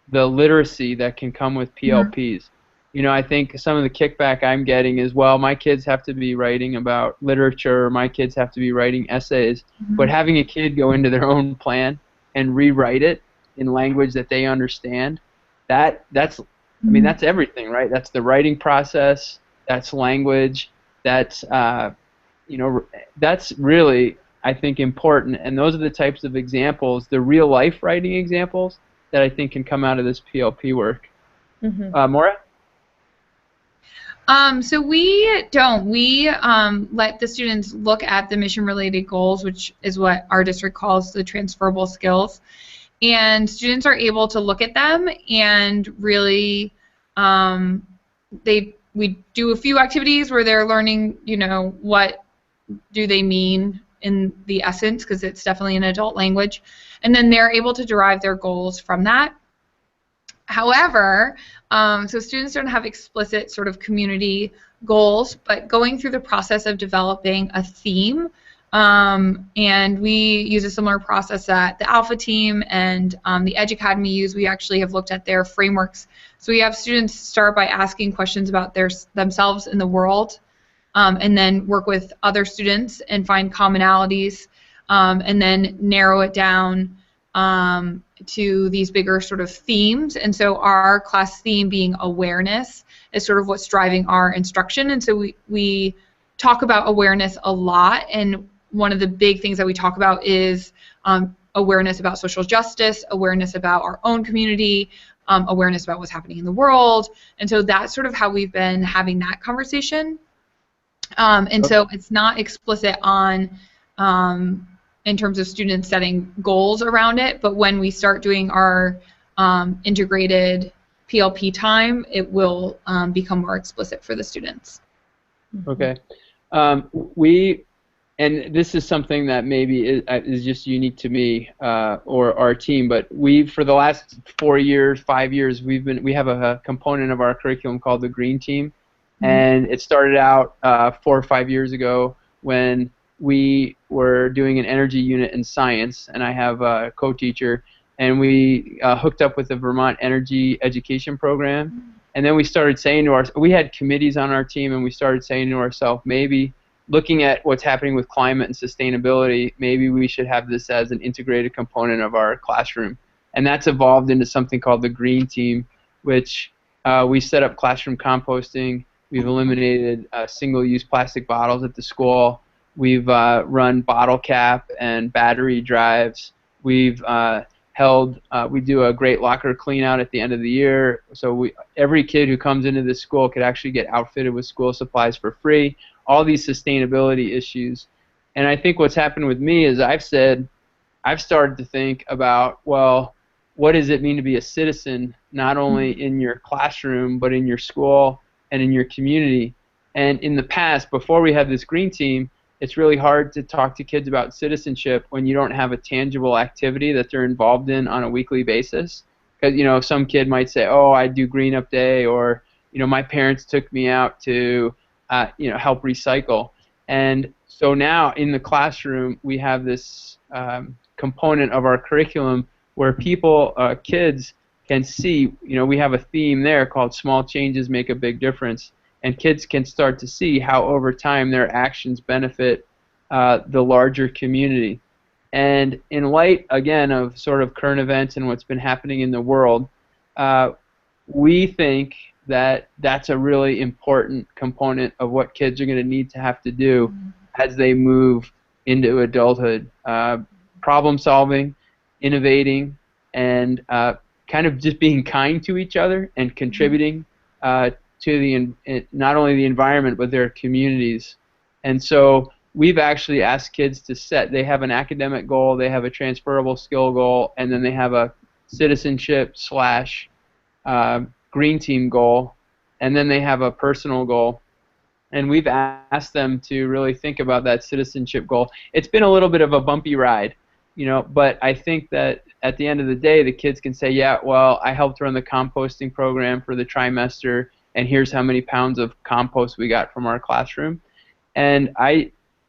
the literacy that can come with PLPs. You know, I think some of the kickback I'm getting is, well, my kids have to be writing about literature, or my kids have to be writing essays, but having a kid go into their own plan and rewrite it in language that they understand, that's I mean, that's everything, right? That's the writing process, that's language, that's you know, that's really, I think, important. And those are the types of examples, the real life writing examples, that I think can come out of this PLP work. Maura? So we don't. We let the students look at the mission-related goals, which is what our district calls the transferable skills. And students are able to look at them and really, we do a few activities where they're learning, you know, what do they mean in the essence, because it's definitely an adult language. And then they're able to derive their goals from that. However, so students don't have explicit sort of community goals, but going through the process of developing a theme, and we use a similar process that the Alpha team and the Edge Academy use. We actually have looked at their frameworks. So we have students start by asking questions about themselves in the world, and then work with other students and find commonalities, and then narrow it down to these bigger sort of themes. And so our class theme being awareness is sort of what's driving our instruction. And so we talk about awareness a lot, and one of the big things that we talk about is awareness about social justice, awareness about our own community, awareness about what's happening in the world. And so that's sort of how we've been having that conversation. And so it's not explicit on in terms of students setting goals around it, but when we start doing our integrated PLP time, it will become more explicit for the students. Okay. And this is something that maybe is just unique to me or our team, but for the last 4 years, 5 years, we have a component of our curriculum called the Green Team, and it started out 4 or 5 years ago when we were doing an energy unit in science, and I have a co-teacher, and we hooked up with the Vermont Energy Education Program, and then we started saying we had committees on our team, and we started saying to ourselves, maybe looking at what's happening with climate and sustainability, maybe we should have this as an integrated component of our classroom. And that's evolved into something called the Green Team, which we set up classroom composting. We've eliminated single-use plastic bottles at the school. We've run bottle cap and battery drives. We've we do a great locker clean out at the end of the year. So every kid who comes into this school could actually get outfitted with school supplies for free. All these sustainability issues. And I think what's happened with me is I've started to think about, well, what does it mean to be a citizen, not only in your classroom, but in your school and in your community? And in the past, before we had this Green Team, it's really hard to talk to kids about citizenship when you don't have a tangible activity that they're involved in on a weekly basis. Because, some kid might say, oh, I do Green Up Day, or, my parents took me out to help recycle. And so now in the classroom we have this component of our curriculum where kids can see, we have a theme there called Small Changes Make a Big Difference, and kids can start to see how over time their actions benefit the larger community. And in light, again, of sort of current events and what's been happening in the world, we think that that's a really important component of what kids are going to need to have to do as they move into adulthood. Problem solving, innovating, and kind of just being kind to each other and contributing to not only the environment but their communities. And so we've actually asked kids to they have an academic goal, they have a transferable skill goal, and then they have a citizenship / Green Team goal, and then they have a personal goal. And we've asked them to really think about that citizenship goal. It's been a little bit of a bumpy ride, but I think that at the end of the day, the kids can say, yeah, well, I helped run the composting program for the trimester, and here's how many pounds of compost we got from our classroom. And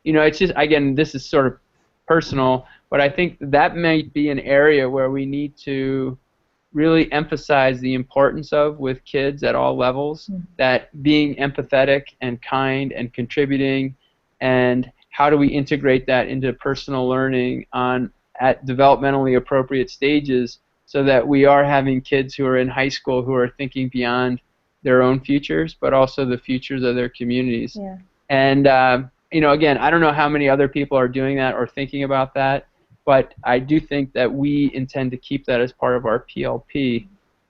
it's just, again, this is sort of personal, but I think that might be an area where we need to really emphasize the importance of with kids at all levels, that being empathetic and kind and contributing, and how do we integrate that into personal learning at developmentally appropriate stages, so that we are having kids who are in high school who are thinking beyond their own futures, but also the futures of their communities. Yeah. And again, I don't know how many other people are doing that or thinking about that, but I do think that we intend to keep that as part of our PLP.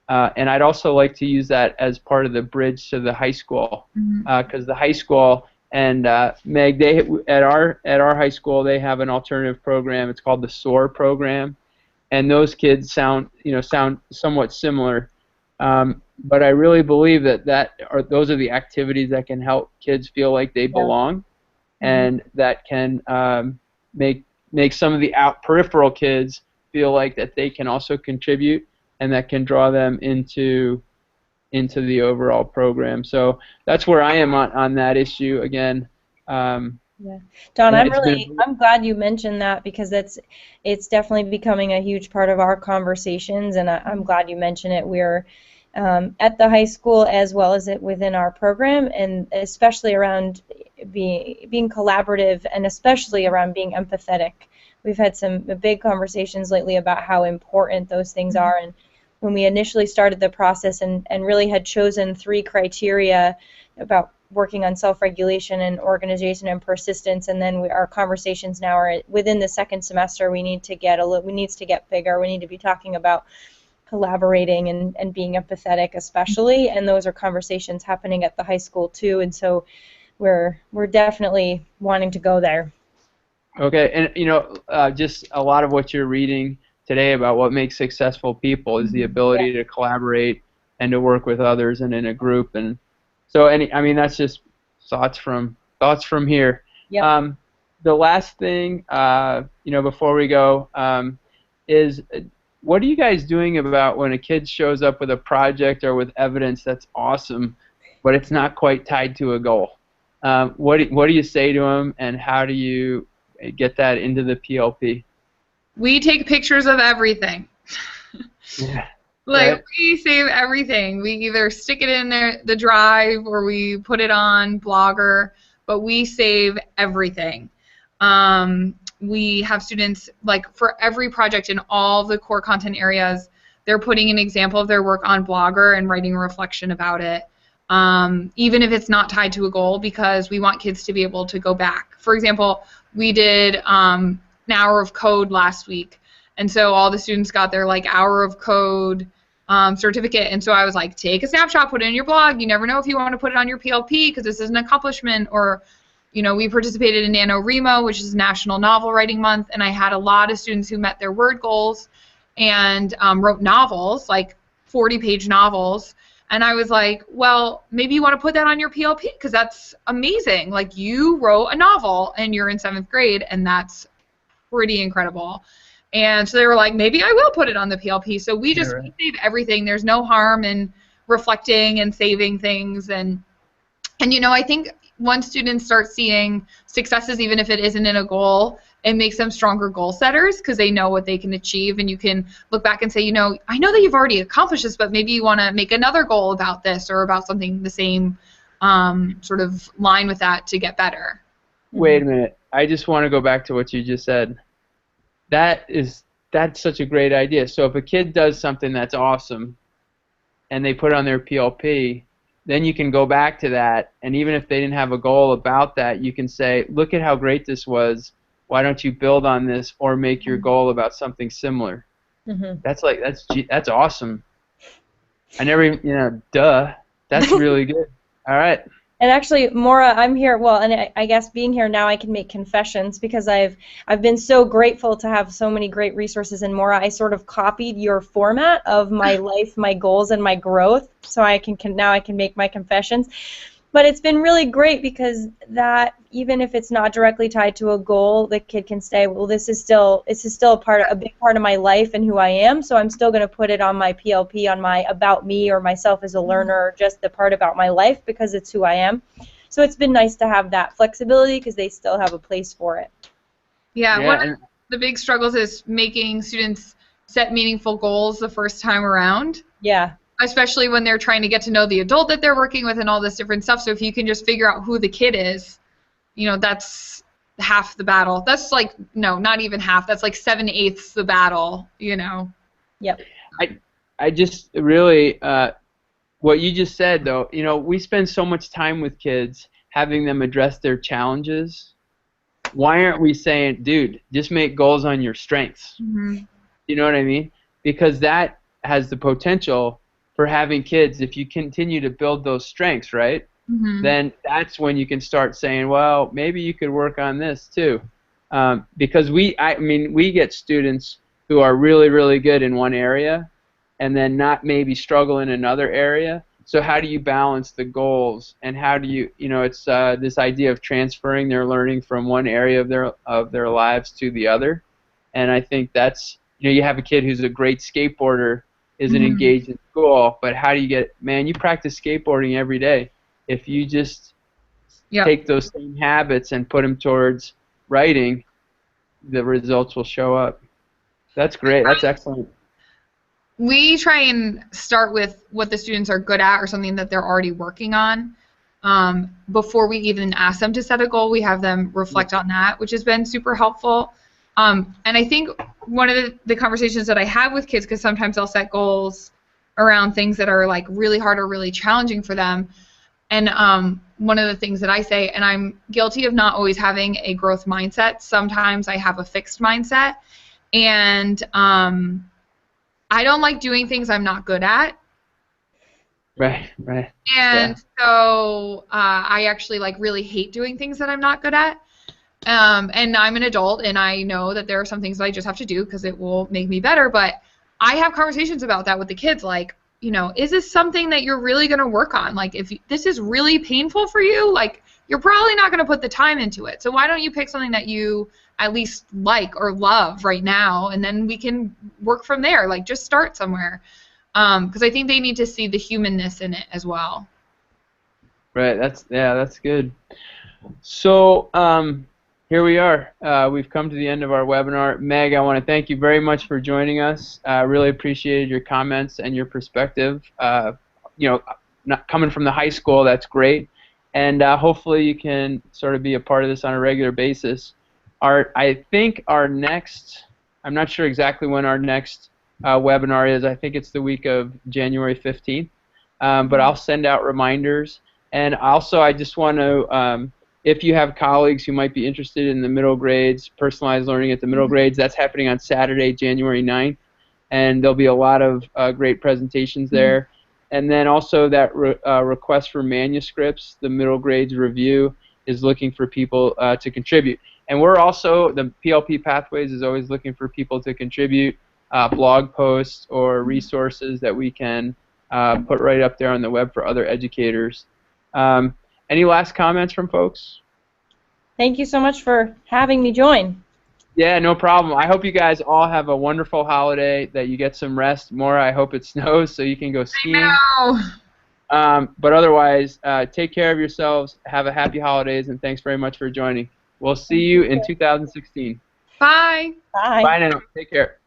And I'd also like to use that as part of the bridge to the high school, because the high school and Meg, at our high school, they have an alternative program. It's called the SOAR program, and those kids sound somewhat similar. But I really believe those are the activities that can help kids feel like they belong, and that can make some of the peripheral kids feel like that they can also contribute, and that can draw them into the overall program. So that's where I am on that issue again. Yeah, Don, It's I'm glad you mentioned that because it's definitely becoming a huge part of our conversations, and I'm glad you mentioned it. We're at the high school as well as within our program, and especially around being collaborative, and especially around being empathetic. We've had some big conversations lately about how important those things are, and when we initially started the process and really had chosen 3 criteria about working on self-regulation and organization and persistence, and then our conversations now are within the second semester. We need to get bigger. We need to be talking about collaborating and being empathetic, especially, and those are conversations happening at the high school too. And so we're definitely wanting to go there. Okay, and just a lot of what you're reading today about what makes successful people is the ability to collaborate and to work with others and in a group. And so, that's just thoughts from here. Yep. The last thing, before we go, is what are you guys doing about when a kid shows up with a project or with evidence that's awesome, but it's not quite tied to a goal? What do you say to them, and how do you get that into the PLP? We take pictures of everything. Yeah. Like, right? we save everything. We either stick it in the drive, or we put it on Blogger, but we save everything. We have students, like, for every project in all the core content areas, they're putting an example of their work on Blogger and writing a reflection about it, even if it's not tied to a goal, because we want kids to be able to go back. For example, we did an hour of code last week, and so all the students got their hour of code certificate, and so I was like, take a snapshot, put it in your blog. You never know if you want to put it on your PLP, because this is an accomplishment. Or, we participated in NaNoWriMo, which is National Novel Writing Month, and I had a lot of students who met their word goals and wrote novels, like 40-page novels. And I was like, well, maybe you want to put that on your PLP, because that's amazing. Like, you wrote a novel and you're in 7th grade, and that's pretty incredible. And so they were like, maybe I will put it on the PLP. So we save everything. There's no harm in reflecting and saving things. And I think once students start seeing successes, even if it isn't in a goal, it makes them stronger goal setters, because they know what they can achieve. And you can look back and say, I know that you've already accomplished this, but maybe you want to make another goal about this, or about something the same sort of line with that, to get better. Wait a minute. I just want to go back to what you just said. That's such a great idea. So if a kid does something that's awesome and they put it on their PLP, then you can go back to that, and even if they didn't have a goal about that, you can say, look at how great this was. Why don't you build on this, or make your goal about something similar? Mm-hmm. That's awesome. I never duh. That's really good. All right. And actually, Maura, I'm here. Well, and I guess being here now, I can make confessions, because I've been so grateful to have so many great resources. And Maura, I sort of copied your format of my life, my goals, and my growth, so I can make my confessions. But it's been really great, because that, even if it's not directly tied to a goal, the kid can say, well, this is still a big part of my life and who I am, so I'm still going to put it on my PLP, on my about me or myself as a learner, or just the part about my life, because it's who I am. So it's been nice to have that flexibility, because they still have a place for it. Yeah, one of the big struggles is making students set meaningful goals the first time around. Yeah. Especially when they're trying to get to know the adult that they're working with and all this different stuff. So if you can just figure out who the kid is, that's half the battle. That's not even half. That's like 7/8 the battle, Yep. I just really, what you just said, though, we spend so much time with kids having them address their challenges. Why aren't we saying, dude, just make goals on your strengths? Mm-hmm. You know what I mean? Because that has the potential for having kids, if you continue to build those strengths, right? Mm-hmm. Then that's when you can start saying, well, maybe you could work on this too. Because we get students who are really, really good in one area, and then not maybe struggle in another area. So how do you balance the goals, and how do you, it's this idea of transferring their learning from one area of their lives to the other. And I think that's, you have a kid who's a great skateboarder, isn't engaged in school, but how do you get, man, you practice skateboarding every day. If you just take those same habits and put them towards writing, the results will show up. That's great. That's excellent. We try and start with what the students are good at or something that they're already working on. Before we even ask them to set a goal, we have them reflect on that, which has been super helpful. And I think one of the conversations that I have with kids, because sometimes I'll set goals around things that are like really hard or really challenging for them. And one of the things that I say, and I'm guilty of not always having a growth mindset. Sometimes I have a fixed mindset. And I don't like doing things I'm not good at. Right. And so I actually like really hate doing things that I'm not good at. And I'm an adult, and I know that there are some things that I just have to do because it will make me better. But I have conversations about that with the kids, like, you know, is this something that you're really going to work on? Like, if this is really painful for you, like, you're probably not going to put the time into it. So why don't you pick something that you at least like or love right now, and then we can work from there. Like, just start somewhere. Because I think they need to see the humanness in it as well. Right. That's good. So here we are. We've come to the end of our webinar. Meg, I want to thank you very much for joining us. I really appreciated your comments and your perspective. You know, not coming from the high school, that's great. And hopefully you can sort of be a part of this on a regular basis. I think our next, I'm not sure exactly when our next webinar is. I think it's the week of January 15th. But I'll send out reminders. And also I just want to, if you have colleagues who might be interested in the middle grades, personalized learning at the middle grades, that's happening on Saturday, January 9th. And there'll be a lot of great presentations there. And then also that request for manuscripts, the middle grades review, is looking for people to contribute. And we're also, the PLP Pathways is always looking for people to contribute blog posts or resources that we can put right up there on the web for other educators. Any last comments from folks? Thank you so much for having me join. Yeah, no problem. I hope you guys all have a wonderful holiday, that you get some rest. Maura, I hope it snows so you can go skiing. I know. But otherwise, take care of yourselves, have a happy holidays, and thanks very much for joining. We'll see you in 2016. Bye. Bye. Bye now. Take care.